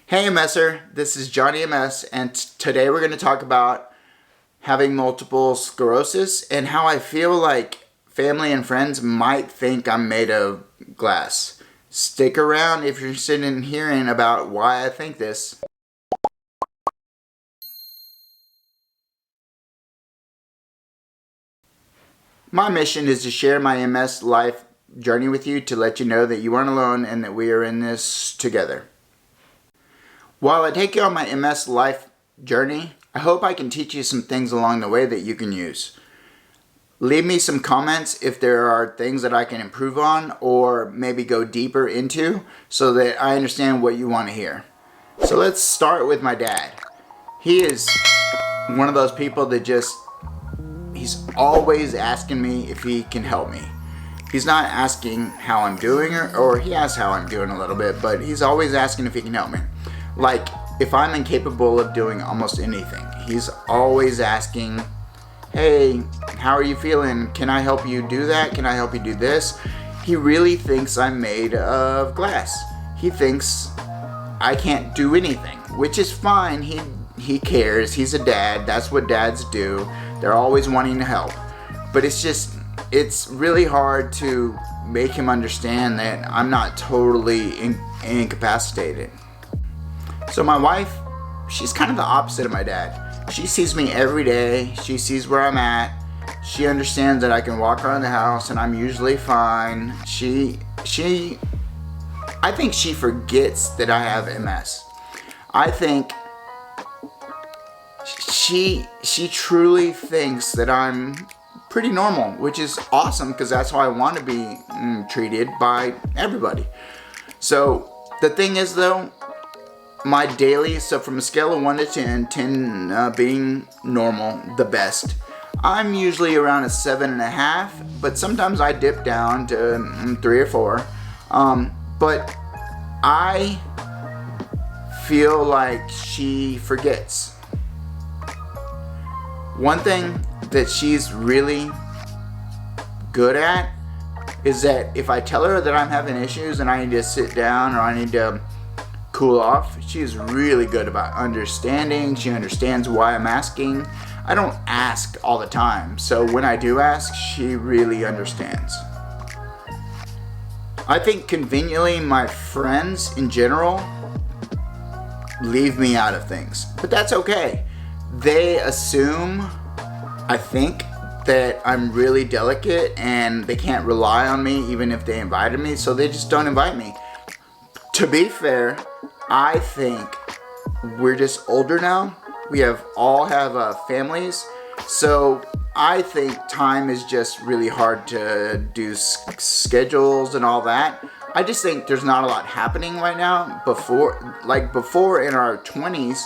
Hey MSer, this is Johnny MS, and today we're going to talk about having multiple sclerosis and how I feel like family and friends might think I'm made of glass. Stick around if you're interested in hearing about why I think this. My mission is to share my MS life journey with you to let you know that you aren't alone and that we are in this together. While I take you on my MS life journey, I hope I can teach you some things along the way that you can use. Leave me some comments if there are things that I can improve on or maybe go deeper into so that I understand what you want to hear. So let's start with my dad. He is one of those people that he's always asking me if he can help me. He's not asking how I'm doing or he asks how I'm doing a little bit, but he's always asking if he can help me. Like, if I'm incapable of doing almost anything, he's always asking, hey, how are you feeling? Can I help you do that? Can I help you do this? He really thinks I'm made of glass. He thinks I can't do anything, which is fine. He cares. He's a dad. That's what dads do. They're always wanting to help. But it's really hard to make him understand that I'm not totally incapacitated. So my wife, she's kind of the opposite of my dad. She sees me every day. She sees where I'm at. She understands that I can walk around the house and I'm usually fine. I think she forgets that I have MS. I think she truly thinks that I'm pretty normal, which is awesome because that's how I want to be treated by everybody. So the thing is though, my daily, so from a scale of 1 to 10, 10 being normal, the best, I'm usually around a 7.5, but sometimes I dip down to 3 or 4. But I feel like she forgets. One thing that she's really good at is that if I tell her that I'm having issues and I need to sit down or I need to cool off, she's really good about understanding. She understands why I'm asking. I don't ask all the time, so when I do ask, she really understands. I think conveniently my friends in general leave me out of things, but that's okay. They assume, I think, that I'm really delicate and they can't rely on me even if they invited me, so they just don't invite me. To be fair, I think we're just older now. We all have families, so I think time is just really hard to do schedules and all that. I just think there's not a lot happening right now. Before in our 20s,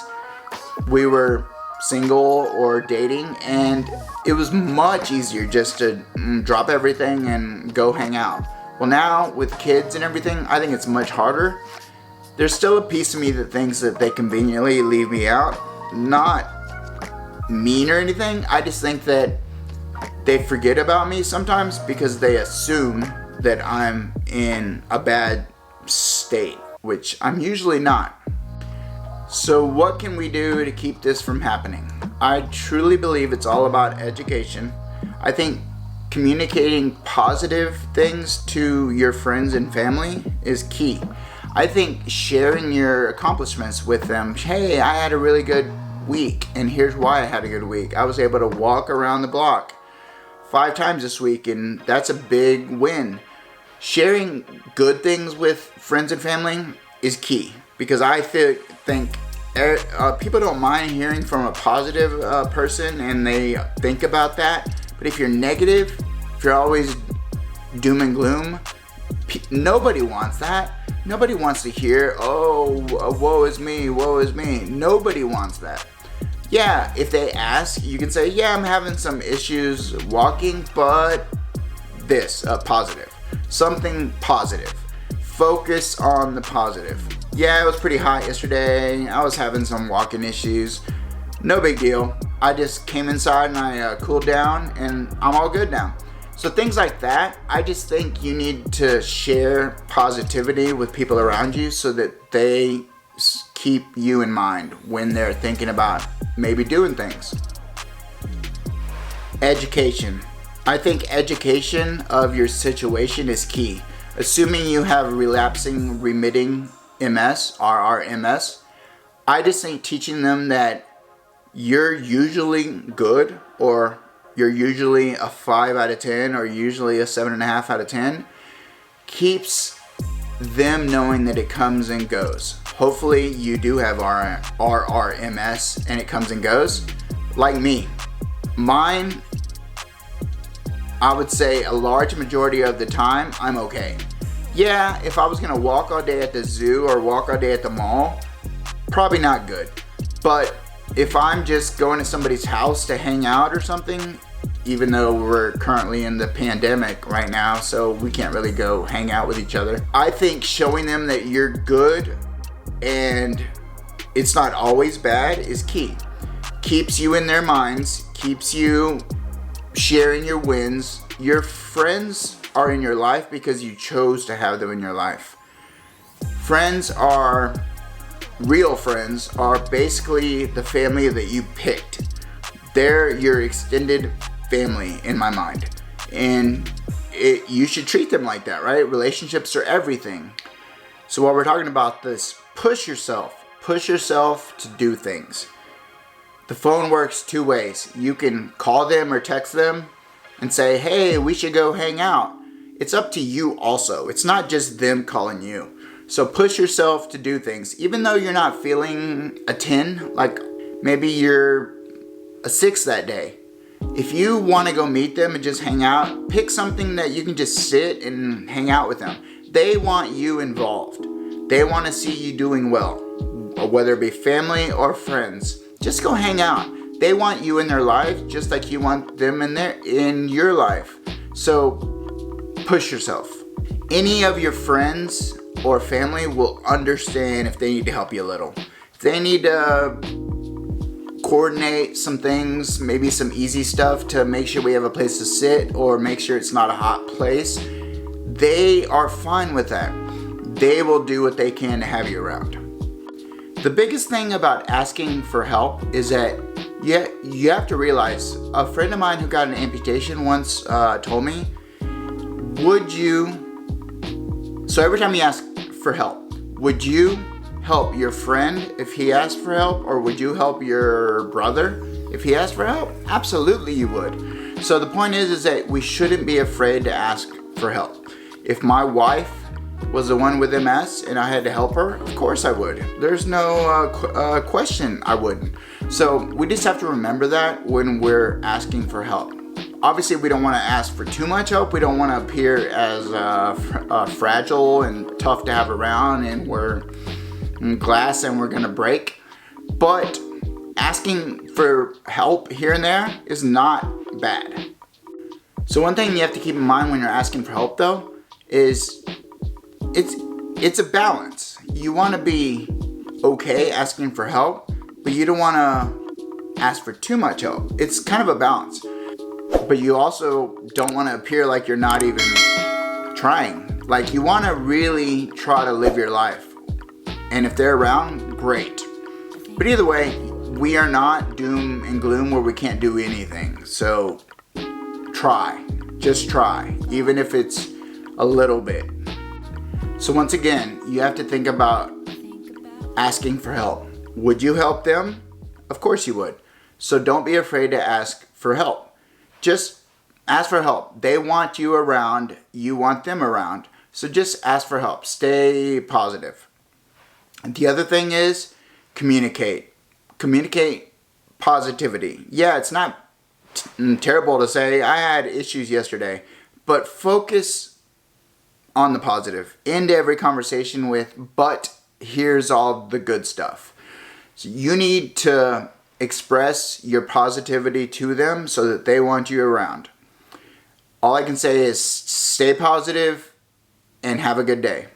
we were single or dating, and it was much easier just to drop everything and go hang out. Well, now with kids and everything, I think it's much harder. There's still a piece of me that thinks that they conveniently leave me out. Not mean or anything. I just think that they forget about me sometimes because they assume that I'm in a bad state, which I'm usually not. So what can we do to keep this from happening? I truly believe it's all about education. I think communicating positive things to your friends and family is key. I think sharing your accomplishments with them. Hey, I had a really good week, and here's why I had a good week. I was able to walk around the block 5 times this week, and that's a big win. Sharing good things with friends and family is key because I think people don't mind hearing from a positive person and they think about that. But if you're negative, if you're always doom and gloom, nobody wants that. Nobody wants to hear, oh, woe is me, woe is me. Nobody wants that. Yeah, if they ask, you can say, yeah, I'm having some issues walking, but this, positive. Something positive. Focus on the positive. Yeah, it was pretty hot yesterday. I was having some walking issues. No big deal. I just came inside and I cooled down and I'm all good now. So things like that, I just think you need to share positivity with people around you so that they keep you in mind when they're thinking about maybe doing things. Education. I think education of your situation is key. Assuming you have relapsing remitting MS, RRMS, I just think teaching them that you're usually good, or you're usually a 5 out of 10, or usually a 7.5 out of 10, keeps them knowing that it comes and goes. Hopefully you do have RRMS and it comes and goes. Like me, mine, I would say a large majority of the time, I'm okay. Yeah, if I was gonna walk all day at the zoo or walk all day at the mall, probably not good. But if I'm just going to somebody's house to hang out or something, even though we're currently in the pandemic right now, so we can't really go hang out with each other, I think showing them that you're good and it's not always bad is key. Keeps you in their minds, keeps you sharing your wins. Your friends are in your life because you chose to have them in your life. Real friends are basically the family that you picked. They're your extended family in my mind. And you should treat them like that, right? Relationships are everything. So while we're talking about this, push yourself to do things. The phone works 2 ways. You can call them or text them and say, hey, we should go hang out. It's up to you also. It's not just them calling you. So push yourself to do things. Even though you're not feeling a 10, like maybe you're a 6 that day. If you want to go meet them and just hang out, pick something that you can just sit and hang out with them. They want you involved. They want to see you doing well, whether it be family or friends. Just go hang out. They want you in their life just like you want them in your life. So push yourself. Any of your friends or family will understand if they need to help you a little. If they need to coordinate some things, maybe some easy stuff to make sure we have a place to sit or make sure it's not a hot place, they are fine with that. They will do what they can to have you around. The biggest thing about asking for help is that you have to realize, a friend of mine who got an amputation once told me, so every time you ask for help, would you help your friend if he asked for help, or would you help your brother if he asked for help? Absolutely you would. So the point is that we shouldn't be afraid to ask for help. If my wife was the one with MS and I had to help her, of course I would. There's no question I wouldn't. So we just have to remember that when we're asking for help. Obviously we don't want to ask for too much help. We don't want to appear as fragile and tough to have around and we're glass and we're gonna break. But asking for help here and there is not bad. So one thing you have to keep in mind when you're asking for help though is it's a balance. You want to be okay asking for help, but you don't want to ask for too much help. It's kind of a balance. But you also don't want to appear like you're not even trying. Like you want to really try to live your life. And if they're around, great. But either way, we are not doom and gloom where we can't do anything. So try. Just try. Even if it's a little bit. So once again, you have to think about asking for help. Would you help them? Of course you would. So don't be afraid to ask for help. Just ask for help. They want you around. You want them around. So just ask for help. Stay positive. And the other thing is communicate. Communicate positivity. Yeah, it's not terrible to say I had issues yesterday, but focus on the positive. End every conversation with, but here's all the good stuff. So you need to express your positivity to them so that they want you around. All I can say is stay positive and have a good day.